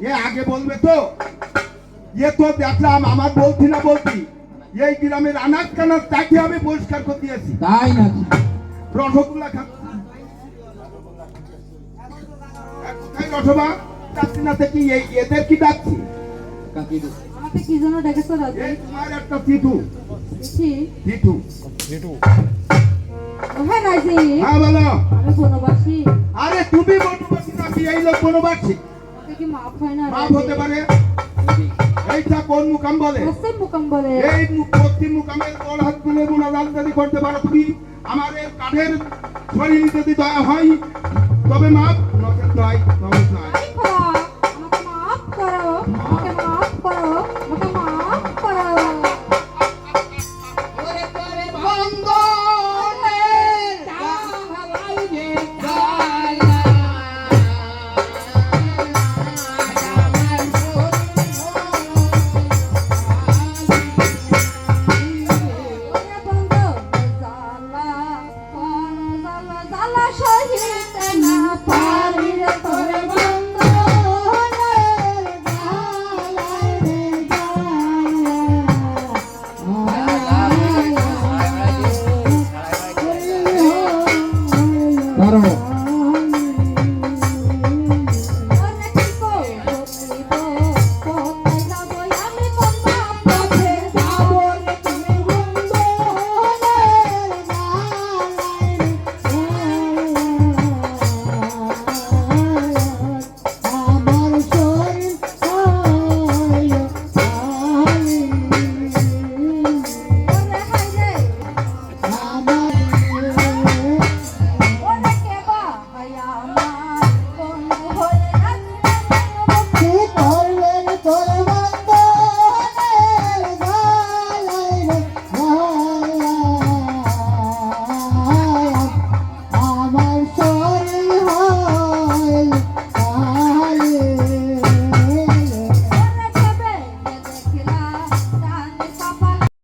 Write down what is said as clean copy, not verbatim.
এ আগে বলবে তো এ তো দেখলাম আমার বলছি না বলছি এই গ্রামের আনাজ কানাজ তাকে আমি পরিষ্কার করে দিয়েছি তাই নাকি? রসগোল্লা খাচ্ছি কোথায় রসবা যাচ্ছি না দেখি এই এদের কি ডাকছি কাকি আমাকে কি জন্য ডেকেছো রাজু? এই তোমার একটা তিথু দেখি তিথু হ্যাঁ রাজি, হ্যাঁ বলো আমি বনবাসী, আরে তুমি বনবাসী নাকি এই লোক বনবাসী আমাকে কি মাফ হয় না? মাপ হতে পারে এইটা কোন মুকাম বলে পশ্চিম মুকাম বলে। এই পশ্চিম মুকামের বড় হাত তুলে মোনাজাত যদি করতে পারো তুমি আমার এই কাঠের শরীর যদি দয়া হয় তবে মাপ নচেত নয় নয় আমি